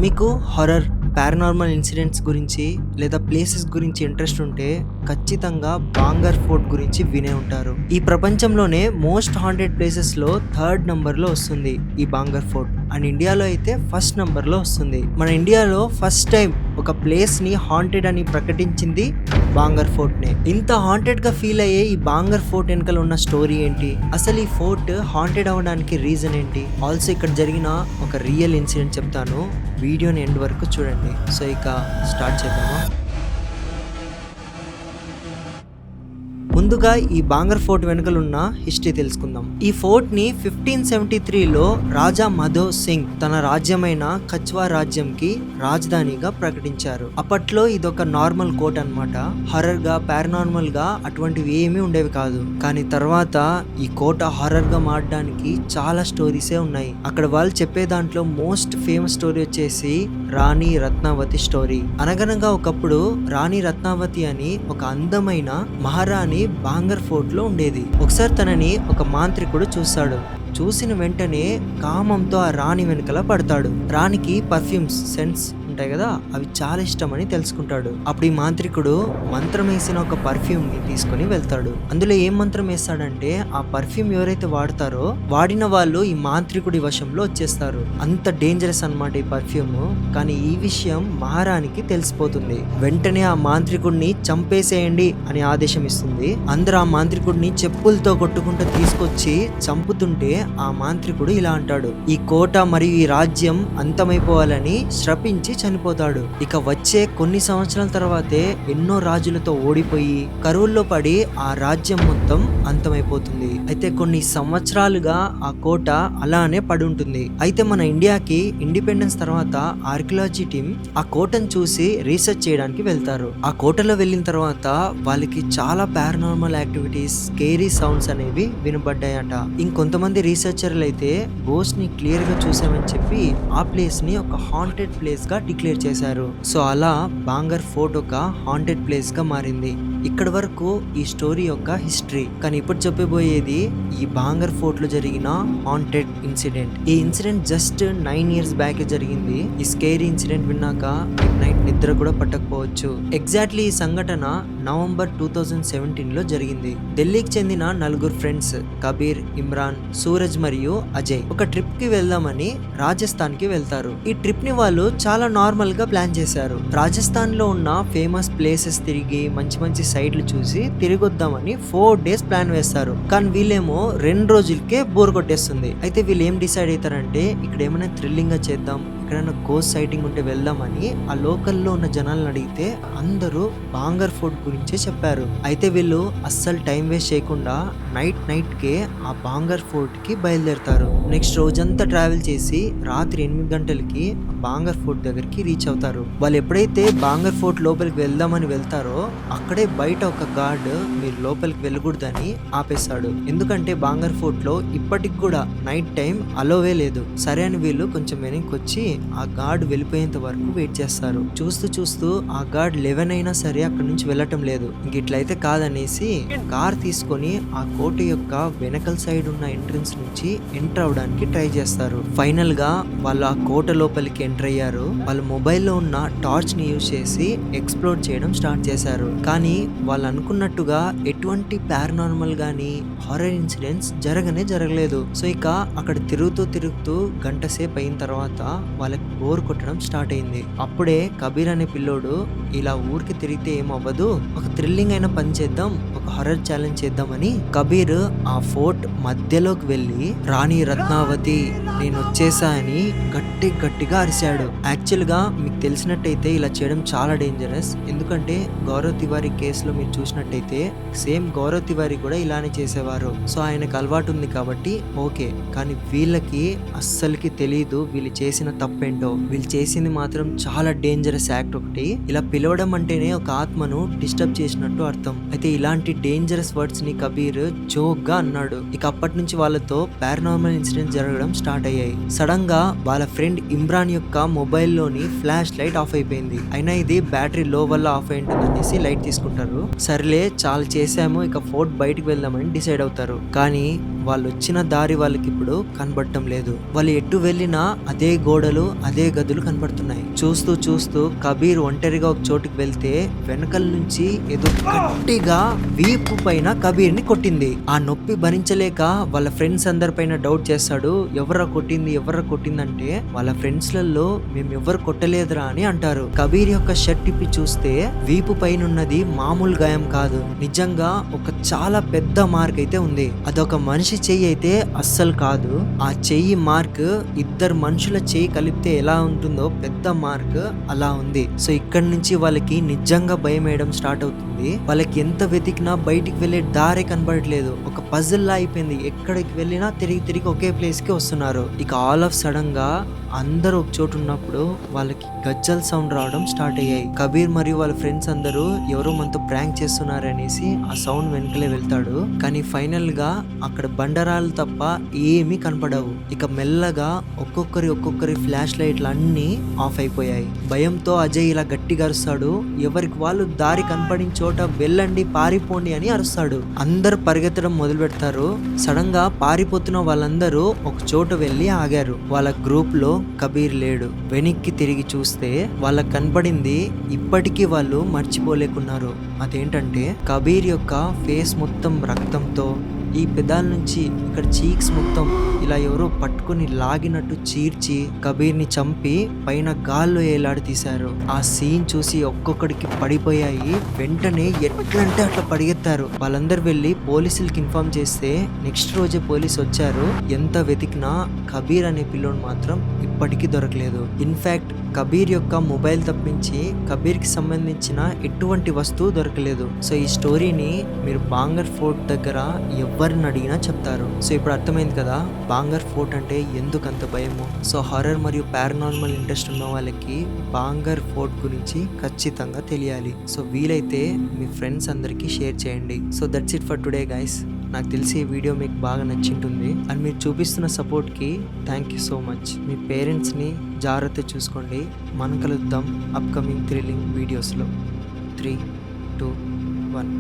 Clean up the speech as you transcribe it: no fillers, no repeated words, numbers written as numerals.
మీకు horror, paranormal incidents గురించి లేదా ప్లేసెస్ గురించి ఇంట్రెస్ట్ ఉంటే ఖచ్చితంగా బాంగర్ ఫోర్ట్ గురించి వినే ఉంటారు. ఈ ప్రపంచంలోనే మోస్ట్ హాంటెడ్ ప్లేసెస్లో థర్డ్ నంబర్లో వస్తుంది ఈ బాంగర్ ఫోర్ట్. అండ్ ఇండియాలో అయితే ఫస్ట్ నంబర్లో వస్తుంది. మన ఇండియాలో ఫస్ట్ టైం ఒక ప్లేస్ని హాంటెడ్ అని ప్రకటించింది బాంగర్ ఫోర్ట్నే. ఇంత హాంటెడ్గా ఫీల్ అయ్యే ఈ బాంగర్ ఫోర్ట్ వెనకాల ఉన్న స్టోరీ ఏంటి, అసలు ఈ ఫోర్ట్ హాంటెడ్ అవ్వడానికి రీజన్ ఏంటి, ఆల్సో ఇక్కడ జరిగిన ఒక రియల్ ఇన్సిడెంట్ చెప్తాను. వీడియోని ఎండ్ వరకు చూడండి. సో ఇక స్టార్ట్ చేద్దామా. ముందుగా ఈ బాంగర్ ఫోర్ట్ వెనుకలున్న హిస్టరీ తెలుసుకుందాం. ఈ ఫోర్ట్ ని 1573లో రాజా మాధవ్ సింగ్ తన రాజ్యమైన కచ్వా రాజ్యంకి రాజధానిగా ప్రకటించారు. అప్పట్లో ఇదొక నార్మల్ కోట్ అన్నమాట. హర్రర్ గా, పారానార్మల్ గా అటువంటివి ఏమీ ఉండేవి కాదు. కానీ తర్వాత ఈ కోట హర్రర్ గా మారడానికి చాలా స్టోరీసే ఉన్నాయి. అక్కడ వాళ్ళు చెప్పే దాంట్లో మోస్ట్ ఫేమస్ స్టోరీ వచ్చేసి రాణి రత్నావతి స్టోరీ. అనగనగా ఒకప్పుడు రాణి రత్నావతి అని ఒక అందమైన మహారాణి బాంగర్ ఫోర్ట్ లో ఉండేది. ఒకసారి తనని ఒక మాంత్రికుడు చూస్తాడు. చూసిన వెంటనే కామంతో ఆ రాణి వెనకల పడతాడు. రాణికి పర్ఫ్యూమ్స్, సెంట్స్ ఉంటాయి కదా, అవి చాలా ఇష్టం అని తెలుసుకుంటాడు. అప్పుడు ఈ మాంత్రికుడు మంత్రం వేసిన ఒక పర్ఫ్యూమ్ ని తీసుకుని వెళ్తాడు. అందులో ఏం మంత్రం వేస్తాడంటే ఆ పర్ఫ్యూమ్ ఎవరైతే వాడతారో వాడిన వాళ్ళు ఈ మాంత్రికుడి వశంలో వచ్చేస్తారు. అంత డేంజరస్ అన్నమాట ఈ పర్ఫ్యూమ్. కానీ ఈ విషయం మహారాణికి తెలిసిపోతుంది. వెంటనే ఆ మాంత్రికుడిని చంపేసేయండి అని ఆదేశం ఇస్తుంది. అందరూ ఆ మాంత్రికుడిని చెప్పులతో కొట్టుకుంటూ తీసుకొచ్చి చంపుతుంటే ఆ మాంత్రికుడు ఇలా అంటాడు, ఈ కోట మరియు ఈ రాజ్యం అంతమైపోవాలని శపించి చనిపోతాడు. ఇక వచ్చే కొన్ని సంవత్సరాల తర్వాతే ఎన్నో రాజులతో ఓడిపోయి కరువుల్లో పడి ఆ రాజ్యం మొత్తం అంతమైపోతుంది. అయితే కొన్ని సంవత్సరాలుగా ఆ కోట అలానే పడి ఉంటుంది. అయితే మన ఇండియాకి ఇండిపెండెన్స్ తర్వాత ఆర్కియాలజీ టీం ఆ కోటను చూసి రీసెర్చ్ చేయడానికి వెళ్తారు. ఆ కోటలో వెళ్ళిన తర్వాత వాళ్ళకి చాలా పారానార్మల్ యాక్టివిటీస్, స్కేరీ సౌండ్స్ అనేవి వినబడ్డాయట. ఇంకొంతమంది రీసెర్చర్లు అయితే గోస్ట్ ని క్లియర్ గా చూసామని చెప్పి ఆ ప్లేస్ ని ఒక హాంటెడ్ ప్లేస్ గా డిక్లేర్ చేశారు. సో అలా బాంగర్ ఫోర్ట్ ఒక హాంటెడ్ ప్లేస్ గా మారింది. ఇక్కడ వరకు ఈ స్టోరీ యొక్క హిస్టరీ. కానీ ఇప్పుడు చెప్పబోయేది ఈ బాంగర్ ఫోర్ట్ లో జరిగిన హాంటెడ్ ఇన్సిడెంట్. ఈ ఇన్సిడెంట్ జస్ట్ 9 years బ్యాక్ జరిగింది. ఈ స్కేరీ ఇన్సిడెంట్ విన్నాక నైట్ నిద్ర కూడా పట్టకపోవచ్చు. ఎగ్జాక్ట్లీ ఈ సంఘటన నవంబర్ 2017 లో జరిగింది. ఢిల్లీకి చెందిన 4 ఫ్రెండ్స్ కబీర్, ఇమ్రాన్, సూరజ్ మరియు అజయ్ ఒక ట్రిప్ కి వెళ్దామని రాజస్థాన్ కి వెళ్తారు. ఈ ట్రిప్ ని వాళ్ళు చాలా నార్మల్ గా ప్లాన్ చేశారు. రాజస్థాన్ లో ఉన్న ఫేమస్ ప్లేసెస్ తిరిగి మంచి మంచి సైట్లు చూసి తిరిగొద్దామని 4 days ప్లాన్ వేస్తారు. కానీ వీళ్ళేమో 2 రోజులకే బోర్ కొట్టేస్తుంది. అయితే వీళ్ళు ఏం డిసైడ్ అవుతారంటే ఇక్కడ ఏమైనా థ్రిల్లింగ్ గా చేద్దాం, ఎక్కడైనా గోస్ట్ సైటింగ్ ఉంటే వెళ్దామని ఆ లోకల్లో ఉన్న జనాలను అడిగితే అందరూ బాంగర్ ఫోర్ట్ గురించే చెప్పారు. అయితే వీళ్ళు అస్సలు టైం వేస్ట్ చేయకుండా నైట్ కే ఆ బాంగర్ ఫోర్ట్ కి బయలుదేరతారు. నెక్స్ట్ రోజంతా ట్రావెల్ చేసి రాత్రి 8 గంటలకి బాంగర్ ఫోర్ట్ దగ్గరికి రీచ్ అవుతారు. వాళ్ళు ఎప్పుడైతే బాంగర్ ఫోర్ట్ లోపలికి వెళ్దామని వెళ్తారో అక్కడే బయట ఒక గార్డ్ మీరు లోపలికి వెళ్ళకూడదని ఆపేశాడు. ఎందుకంటే బాంగర్ ఫోర్ట్ లో ఇప్పటికి కూడా నైట్ టైం అలోవే లేదు. సరే అని వీళ్ళు కొంచెం వెనక్కి వచ్చి ఆ గార్డ్ వెళ్ళిపోయేంత వరకు వెయిట్ చేస్తారు. చూస్తూ ఆ గార్డ్ 11 అయినా సరే అక్కడ నుంచి వెళ్ళటం లేదు. ఇంక ఇట్లయితే కాదనేసి కార్ తీసుకొని ఆ కోట యొక్క వెనకల్ సైడ్ ఉన్న ఎంట్రన్స్ నుంచి ఎంటర్ అవడానికి ట్రై చేస్తారు. ఫైనల్ గా వాళ్ళు ఆ కోట లోపలికి ఎంటర్ అయ్యారు. వాళ్ళ మొబైల్లో ఉన్న టార్చ్ ని యూజ్ చేసి ఎక్స్ప్లోర్ చేయడం స్టార్ట్ చేశారు. కానీ వాళ్ళు అనుకున్నట్టుగా ఎటువంటి పారానార్మల్ గానీ హారర్ ఇన్సిడెంట్స్ జరగలేదు. సో ఇక అక్కడ తిరుగుతూ గంట సేపు అయిన తర్వాత వాళ్ళకి బోర్ కొట్టడం స్టార్ట్ అయింది. అప్పుడే కబీర్ అనే పిల్లోడు ఇలా ఊరికి తిరిగితే ఏమవ్వదు, ఒక థ్రిల్లింగ్ అయిన పని చేద్దాం, ఒక హారర్ ఛాలెంజ్ చేద్దామని కబీర్ ఆ ఫోర్ట్ మధ్యలోకి వెళ్ళి రాణి రత్నావతి నేను వచ్చేసా అని గట్టిగా అరిశాడు. యాక్చువల్ గా మీకు తెలిసినట్టయితే ఇలా చేయడం చాలా డేంజరస్. ఎందుకంటే గౌరవ్ తివారీ కేసులో మీరు చూసినట్టయితే సేమ్ గౌరవ్ తివారీ కూడా ఇలానే చేసేవారు. సో ఆయనకు అలవాటు ఉంది కాబట్టి ఓకే. కానీ వీళ్ళకి అస్సలకి తెలియదు వీళ్ళు చేసిన తప్పేంటో. వీళ్ళు చేసింది మాత్రం చాలా డేంజరస్ యాక్ట్. ఒకటి ఇలా పిలవడం అంటేనే ఒక ఆత్మను డిస్టర్బ్ చేసినట్టు అర్థం. అయితే ఇలాంటి డేంజరస్ వర్డ్స్ ని కబీర్ జోక్ గా అన్నాడు. ఇక అప్పటి నుంచి వాళ్ళతో పారానార్మల్ ఇన్సిడెంట్స్ జరగడం స్టార్ట్ అయ్యాయి. సడన్ గా వాళ్ళ ఫ్రెండ్ ఇమ్రాన్ యొక్క యొక్క మొబైల్లోని ఫ్లాష్ లైట్ ఆఫ్ అయిపోయింది. అయినా ఇది బ్యాటరీ లో వల్ల ఆఫ్ అయి ఉంటుందనేసి లైట్ తీసుకుంటారు. సర్లే చాలా చేసాము, ఇక ఫోర్ట్ బయటికి వెళ్దామని డిసైడ్ అవుతారు. కానీ వాళ్ళు వచ్చిన దారి వాళ్ళకి ఇప్పుడు కనబడటం లేదు. వాళ్ళు ఎటు వెళ్ళినా అదే గోడలు, అదే గదులు కనబడుతున్నాయి. చూస్తూ చూస్తూ కబీర్ ఒంటరిగా ఒక చోటుకి వెళ్తే వెనకల నుంచి ఏదో గట్టిగా వీపు పైన కబీర్ ని కొట్టింది. ఆ నొప్పి భరించలేక వాళ్ళ ఫ్రెండ్స్ అందరిపైన డౌట్ చేస్తాడు. ఎవరా కొట్టిందంటే వాళ్ళ ఫ్రెండ్స్ లలో మేము ఎవరు కొట్టలేదురా అని అంటారు. కబీర్ యొక్క షర్ట్ ఇప్పి చూస్తే వీపు పైన ఉన్నది మామూలు గాయం కాదు, నిజంగా ఒక చాలా పెద్ద మార్క్ అయితే ఉంది. అదొక మనిషి చెయ్యి అయితే అస్సలు కాదు. ఆ చెయ్యి మార్క్ ఇద్దరు మనుషుల చెయ్యి కలిపితే ఎలా ఉంటుందో పెద్ద మార్క్ అలా ఉంది. సో ఇక్కడ నుంచి వాళ్ళకి నిజంగా భయం వేయడం స్టార్ట్ అవుతుంది. వాళ్ళకి ఎంత వెతికినా బయటికి వెళ్లే దారే కనబడట్లేదు. ఒక పజిల్ లా అయిపోయింది. ఎక్కడికి వెళ్ళినా తిరిగి ఒకే ప్లేస్ కి వస్తున్నారు. ఇక ఆల్ ఆఫ్ సడన్ గా అందరూ ఒక చోటు ఉన్నప్పుడు వాళ్ళకి గజ్జల్ సౌండ్ రావడం స్టార్ట్ అయ్యాయి. కబీర్ మరియు వాళ్ళ ఫ్రెండ్స్ అందరూ ఎవరో మనతో ప్రాంక్ చేస్తున్నారు అనేసి ఆ సౌండ్ వెనకలే వెళ్తాడు. కానీ ఫైనల్ గా అక్కడ బండరాలు తప్ప ఏమీ కనపడవు. ఇక మెల్లగా ఒక్కొక్కరి ఫ్లాష్ లైట్లు అన్ని ఆఫ్ అయిపోయాయి. భయంతో అజయ్ ఇలా గట్టిగా అరుస్తాడు. ఎవరికి వాళ్ళు దారి కనపడిన చోట వెళ్ళండి, పారిపోండి అని అరుస్తాడు. అందరు పరిగెత్తడం మొదలు పెడతారు. సడన్ గా పారిపోతున్న వాళ్ళందరూ ఒక చోట వెళ్ళి ఆగారు. వాళ్ళ గ్రూప్ లో కబీర్ లేడు. వెనక్కి తిరిగి చూస్తే వాళ్ళకి కనపడింది ఇప్పటికీ వాళ్ళు మర్చిపోలేకున్నారు. అదేంటంటే కబీర్ యొక్క ఫేస్ మొత్తం రక్తంతో, ఈ పెదాల నుంచి ఇక్కడ చీక్స్ మొత్తం ఇలా ఎవరో పట్టుకుని లాగినట్టు చీర్చి కబీర్ ని చంపి పైన గాల్లో ఏలాడి తీశారు. ఆ సీన్ చూసి ఒక్కొక్కడికి పడిపోయాయి. వెంటనే ఎట్లంటే అట్లా పరిగెత్తారు. వాళ్ళందరూ వెళ్ళి పోలీసులకి ఇన్ఫార్మ్ చేస్తే నెక్స్ట్ రోజే పోలీసు వచ్చారు. ఎంత వెతికినా కబీర్ అనే పిల్లోడు మాత్రం ఇప్పటికీ దొరకలేదు. ఇన్ఫాక్ట్ కబీర్ యొక్క మొబైల్ తప్పించి కబీర్ కి సంబంధించిన ఎటువంటి వస్తువు దొరకలేదు. సో ఈ స్టోరీని మీరు బాంగర్ ఫోర్ట్ దగ్గర ఎవరిని అడిగినా చెప్తారు. సో ఇప్పుడు అర్థమైంది కదా బాంగర్ ఫోర్ట్ అంటే ఎందుకు అంత భయము. సో హారర్ మరియు పారానార్మల్ ఇంట్రెస్ట్ ఉన్న వాళ్ళకి బాంగర్ ఫోర్ట్ గురించి ఖచ్చితంగా తెలియాలి. సో వీలైతే మీ ఫ్రెండ్స్ అందరికీ షేర్ చేయండి. So that's it for today guys. నాకు తెలిసి ఈ వీడియో మీకు బాగా నచ్చింటుంది. అండ్ మీరు చూపిస్తున్న సపోర్ట్కి థ్యాంక్ యూ సో మచ్. మీ పేరెంట్స్ని జాగ్రత్త చూసుకోండి. మనం కలుద్దాం అప్కమింగ్ థ్రిల్లింగ్ వీడియోస్లో. 3, 2, 1